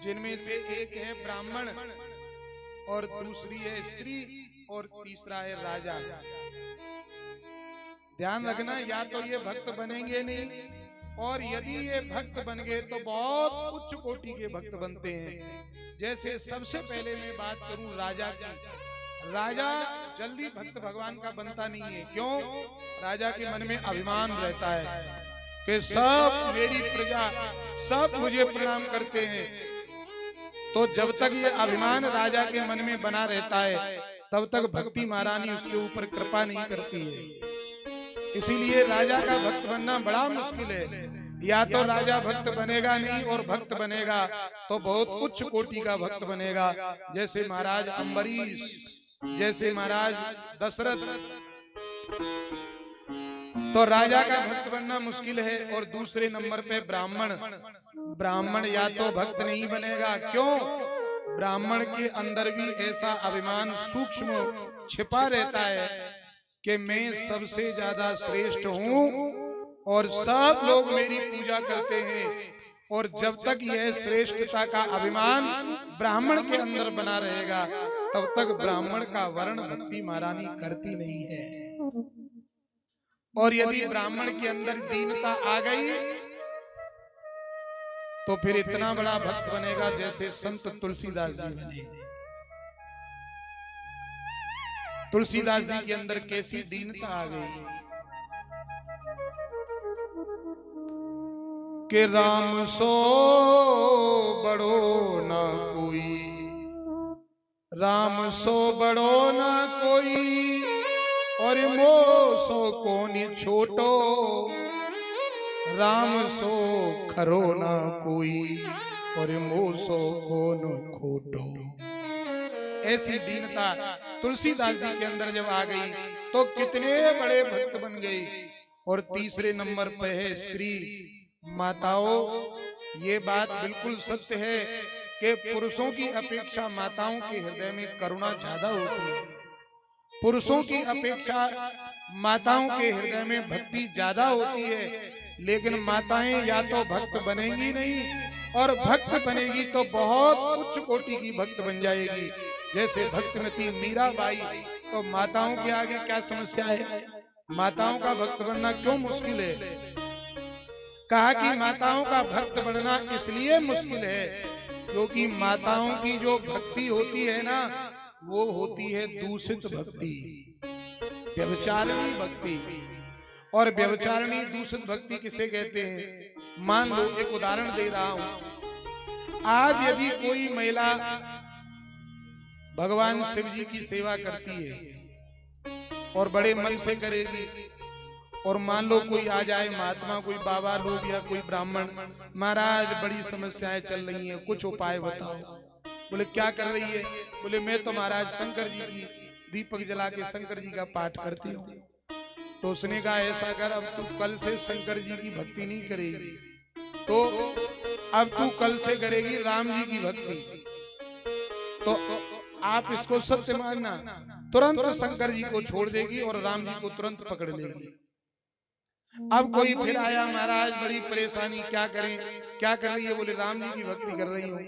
जिनमें से एक है ब्राह्मण और दूसरी है स्त्री और तीसरा है राजा। ध्यान रखना, या तो ये भक्त बनेंगे नहीं, और यदि ये भक्त बन गए तो बहुत उच्च कोटि के भक्त बनते हैं। जैसे सबसे पहले मैं बात करूं राजा की। राजा जल्दी भक्त भगवान का बनता नहीं है। क्यों? राजा के मन में अभिमान रहता है कि सब मेरी प्रजा, सब मुझे प्रणाम करते हैं। तो जब तक ये अभिमान राजा के मन में बना रहता है, तब तक भक्ति महारानी उसके ऊपर कृपा नहीं करती है। इसीलिए राजा का भक्त बनना बड़ा मुश्किल है। या तो राजा भक्त बनेगा नहीं, और भक्त बनेगा तो बहुत उच्च कोटि का भक्त बनेगा, जैसे महाराज अम्बरीश, जैसे महाराज दशरथ। तो राजा का भक्त बनना मुश्किल है। और दूसरे नंबर पे ब्राह्मण। ब्राह्मण या तो भक्त नहीं बनेगा। क्यों? ब्राह्मण के अंदर भी ऐसा अभिमान सूक्ष्म छिपा रहता है कि मैं सबसे ज्यादा श्रेष्ठ हूं और सब लोग मेरी पूजा करते हैं। और जब तक यह श्रेष्ठता का अभिमान ब्राह्मण के अंदर बना रहेगा, तब तक ब्राह्मण का वर्ण भक्ति महारानी करती नहीं है। और यदि ब्राह्मण के अंदर दीनता आ गई तो फिर इतना बड़ा भक्त बनेगा जैसे संत तुलसीदास जी बने। तुलसीदास जी के अंदर कैसी दीनता आ गई कि राम सो बड़ो ना कोई, राम सो बड़ो ना कोई, और मो सो कोनी छोटो, राम सो खरो ना कोई, और मो सो कोन खोटो। ऐसी दीनता तुलसीदास जी के अंदर जब आ गई तो कितने बड़े भक्त बन गए। और तीसरे नंबर पे है स्त्री। माताओं, ये बात बिल्कुल सत्य है कि पुरुषों की अपेक्षा माताओं के हृदय में करुणा ज्यादा होती है। पुरुषों की अपेक्षा माताओं के हृदय में भक्ति ज्यादा होती है। लेकिन माताएं या तो भक्त बनेंगी नहीं, और भक्त बनेगी तो बहुत उच्च कोटि की भक्त बन जाएगी, जैसे भक्तमती मीराबाई। तो माताओं के आगे क्या समस्या है? माताओं का भक्त बनना क्यों मुश्किल है? कहा कि माताओं का भक्त बनना इसलिए मुश्किल है क्योंकि माताओं की जो भक्ति होती है ना, वो होती है दूषित भक्ति, व्यभिचारिणी भक्ति। और व्यभिचारिणी दूषित भक्ति किसे कहते हैं? मान लो, एक उदाहरण दे रहा हूं। आज यदि कोई महिला भगवान शिव जी की सेवा करती है और बड़े मन से करेगी, और मान लो कोई आ जाए महात्मा, कोई बाबा लोग या कोई ब्राह्मण, महाराज बड़ी समस्याएं चल रही हैं, कुछ उपाय बताओ। बोले क्या कर रही है? बोले मैं तो महाराज शंकर जी की दीपक जला के शंकर जी का पाठ करती हूँ। तो उसने कहा ऐसा कर, अब तू कल से शंकर जी की भक्ति नहीं करेगी, तो अब तू कल से करेगी राम जी की भक्ति। तो आप इसको सत्य मानना, तुरंत शंकर जी को छोड़ देगी और राम जी को तुरंत पकड़ लेगी। अब कोई फिर आया, महाराज बड़ी परेशानी, क्या करें, क्या कर रही है? बोले राम जी की भक्ति कर रही हूँ।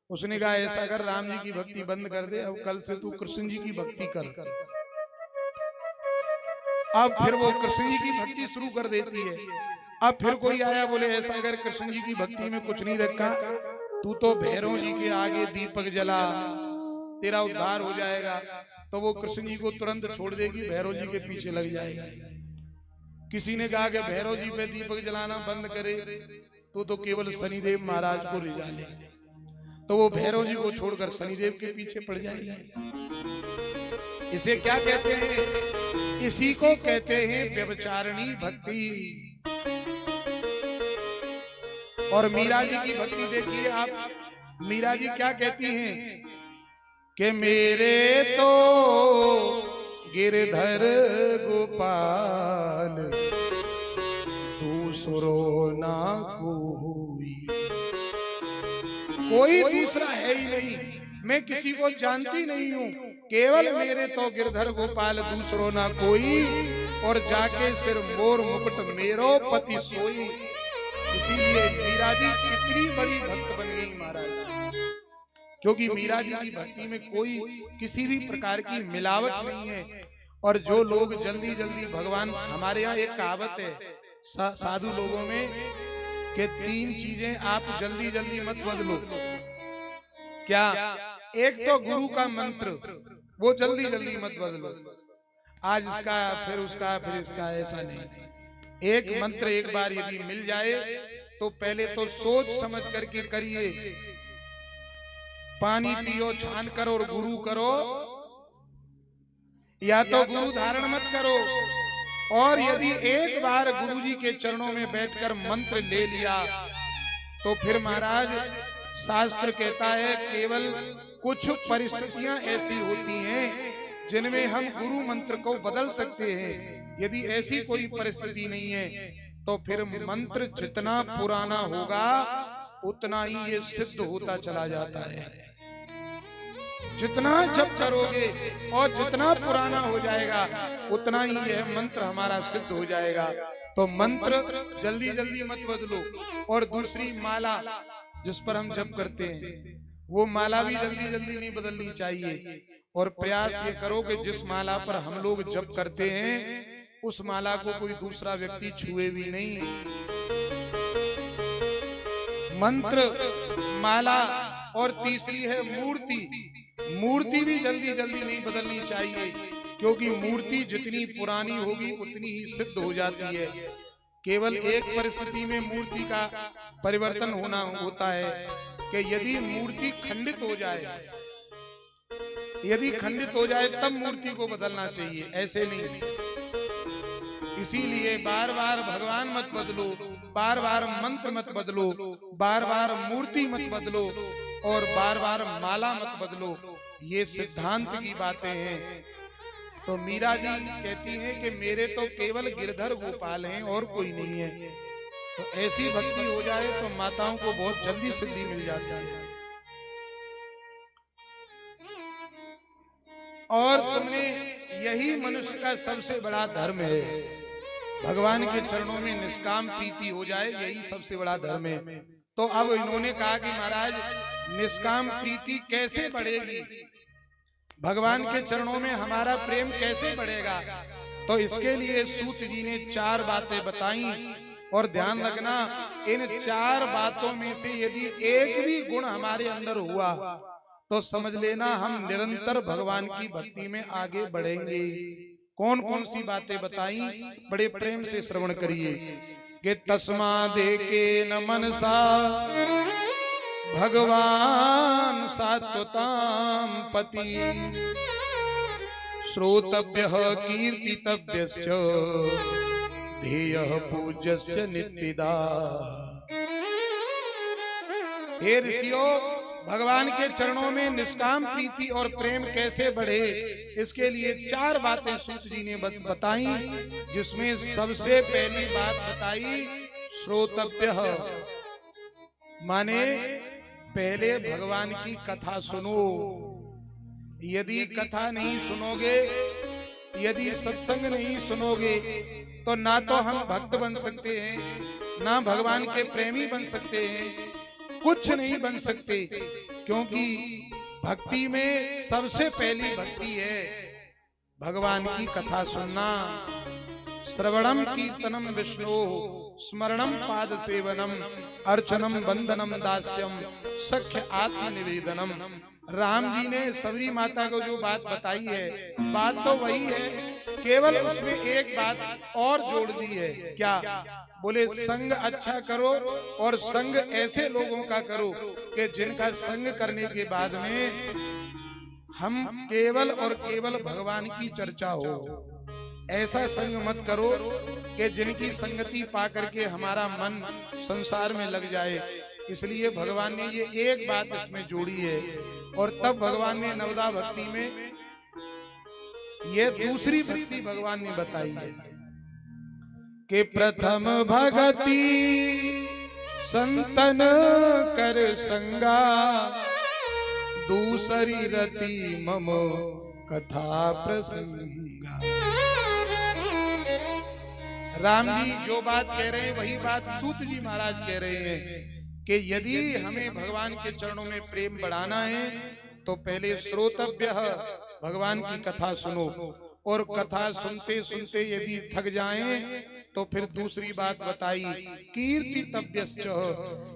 उसने कहा ऐसा कर, राम जी की भक्ति बंद कर दे, अब कल से तू कृष्ण जी की भक्ति कर। अब फिर वो कृष्ण जी की भक्ति शुरू कर देती है। अब फिर कोई आया, बोले ऐसा अगर कृष्ण जी की भक्ति में कुछ नहीं रखा, तू तो भैरव जी के आगे दीपक जला, तेरा उद्धार हो जाएगा। तो वो कृष्ण जी को तुरंत छोड़ देगी, भैरव जी के पीछे लग जाएगा। किसी ने कहा कि भैरव जी पे दीपक जलाना बंद करे तो केवल शनिदेव महाराज को ले जा ले। तो वो भैरव जी को छोड़कर शनिदेव के पीछे पड़ जाएगा। इसे क्या कहते हैं? इसी को कहते हैं व्यभिचारिणी भक्ति। और मीरा जी की भक्ति देखिए आप, मीरा जी क्या कहती हैं कि मेरे तो गिरधर गोपाल दूसरो ना कोई दूसरा है ही नहीं, मैं किसी को जानती नहीं हूँ, केवल मेरे तो गिरधर गोपाल दूसरो ना कोई, और जाके सिर मोर मुकुट मेरो पति सोई। इसीलिए मीरा जी कितनी बड़ी भक्त बन गई महाराज। क्योंकि मीरा जी की भक्ति में कोई किसी भी प्रकार की मिलावट नहीं है। और जो लोग जल्दी जल्दी भगवान, हमारे यहाँ एक कहावत है साधु लोगों में कि 3 चीजें आप जल्दी जल्दी मत बदलो। क्या? एक तो गुरु का मंत्र, वो जल्दी जल्दी मत बदलो, आज इसका फिर उसका फिर इसका, ऐसा नहीं। एक मंत्र एक बार यदि मिल जाए तो पहले तो सोच समझ करके करिए। पानी पियो छान करो और गुरु करो, या तो गुरु धारण मत करो। और यदि एक बार गुरु जी के चरणों में बैठकर मंत्र ले लिया तो फिर महाराज शास्त्र कहता है केवल कुछ परिस्थितियां ऐसी होती हैं जिनमें हम गुरु मंत्र को बदल सकते हैं। यदि ऐसी कोई परिस्थिति नहीं है तो फिर मंत्र जितना पुराना होगा उतना ही ये सिद्ध होता चला जाता है। जितना जप करोगे और जितना पुराना हो जाएगा उतना ही यह मंत्र हमारा सिद्ध हो जाएगा। तो मंत्र जल्दी जल्दी मत बदलो। और दूसरी माला जिस पर हम जप करते हैं वो माला भी जल्दी जल्दी नहीं बदलनी चाहिए। और प्रयास ये करो कि जिस माला पर हम लोग जप करते हैं उस माला को कोई दूसरा व्यक्ति छुए भी नहीं। मंत्र, माला, और तीसरी है मूर्ति। मूर्ति भी जल्दी जल्दी नहीं बदलनी चाहिए, क्योंकि मूर्ति जितनी पुरानी होगी उतनी ही सिद्ध हो जाती है। केवल एक परिस्थिति में मूर्ति का परिवर्तन होता है कि यदि मूर्ति खंडित हो जाए, यदि खंडित हो जाए तब मूर्ति को बदलना चाहिए, ऐसे नहीं। इसीलिए बार बार भगवान मत बदलो, बार बार मंत्र मत बदलो, बार बार मूर्ति मत बदलो, और बार बार माला मत बदलो। ये सिद्धांत की बातें हैं। तो मीरा जी कहती हैं कि मेरे तो केवल गिरधर गोपाल हैं और कोई नहीं है। तो ऐसी भक्ति हो जाए तो माताओं को बहुत जल्दी सिद्धि मिल जाती है। और तुमने, यही मनुष्य का सबसे बड़ा धर्म है, भगवान के चरणों में निष्काम प्रीति हो जाए, यही सबसे बड़ा धर्म है। तो अब इन्होंने कहा कि महाराज निष्काम प्रीति कैसे बढ़ेगी, भगवान के चरणों में हमारा प्रेम कैसे बढ़ेगा? तो इसके लिए सूत जी ने 4 बातें बताई। और ध्यान रखना, इन 4 बातों में से यदि एक भी गुण हमारे अंदर हुआ तो समझ लेना हम निरंतर भगवान की भक्ति में आगे बढ़ेंगे। कौन कौन सी बातें बताई, बड़े प्रेम से श्रवण करिए। कि तस्मा देके न मनसा भगवान सात्वताम पति, श्रोतव्यः कीर्तितव्यस्य ध्येयः पूज्यस्य नित्यदा। हे ऋषियों, भगवान के चरणों में निष्काम प्रीति और प्रेम कैसे बढ़े, इसके लिए 4 बातें सूत जी ने बताई, जिसमें सबसे पहली बात बताई श्रोतव्यः, माने पहले भगवान की कथा सुनो। यदि कथा नहीं सुनोगे, यदि सत्संग नहीं सुनोगे तो ना तो हम भक्त बन सकते हैं, ना भगवान के प्रेमी बन सकते हैं, कुछ नहीं बन सकते। क्योंकि भक्ति में सबसे पहली भक्ति है भगवान की कथा सुनना। श्रवणम कीर्तनम विष्णु स्मरणम पाद सेवनम अर्चनम वंदनम दास्यम सख्य आत्म निवेदनम। राम जी ने सबरी माता को जो बात बताई है, बात तो वही है, केवल उसमें एक बात और जोड़ दी है। क्या? बोले संग अच्छा करो, और संग ऐसे लोगों का करो कि जिनका संग करने के बाद में हम केवल और केवल भगवान की चर्चा हो। ऐसा संग मत करो कि जिनकी संगति पा करके हमारा मन संसार में लग जाए। इसलिए भगवान ने ये एक बात इसमें जोड़ी है। और तब भगवान ने नवदा भक्ति में ये दूसरी भक्ति भगवान ने बताई है कि प्रथम भगति संतन कर संगा, दूसरी रति मम कथा प्रसंगा। राम जी जो बात कह रहे हैं वही बात सूत जी महाराज कह रहे हैं कि यदि हमें भगवान के चरणों में प्रेम बढ़ाना है तो पहले श्रोतव्य भगवान की कथा सुनो, और कथा सुनते सुनते यदि थक जाएं तो फिर दूसरी बात बताई कीर्तितव्यश्च,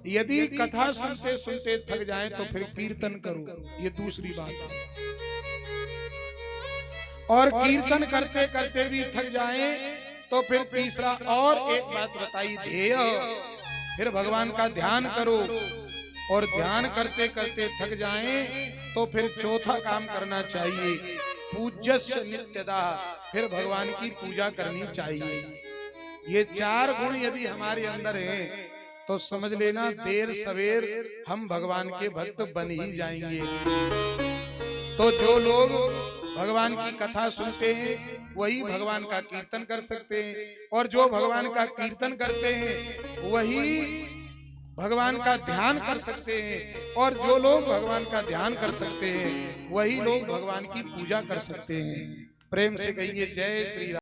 यदि कथा सुनते सुनते थक जाएं तो फिर कीर्तन करो, ये दूसरी बात है। और कीर्तन करते करते भी थक जाएं तो फिर तीसरा और एक बात बताई ध्येय, फिर भगवान का ध्यान करो, और ध्यान करते करते थक जाएं तो फिर चौथा काम करना चाहिए पूज्यस्य नित्यदा, फिर भगवान की पूजा करनी चाहिए। ये चार गुण यदि हमारे अंदर हैं तो समझ लेना देर सवेर हम भगवान के भक्त बन ही जाएंगे। तो जो लोग भगवान की कथा सुनते हैं वही भगवान का कीर्तन कर सकते हैं, और जो भगवान का कीर्तन करते हैं वही भगवान का ध्यान कर सकते हैं, और जो लोग भगवान का ध्यान कर सकते हैं वही लोग भगवान की पूजा कर सकते हैं। प्रेम से कहिए जय श्री राम।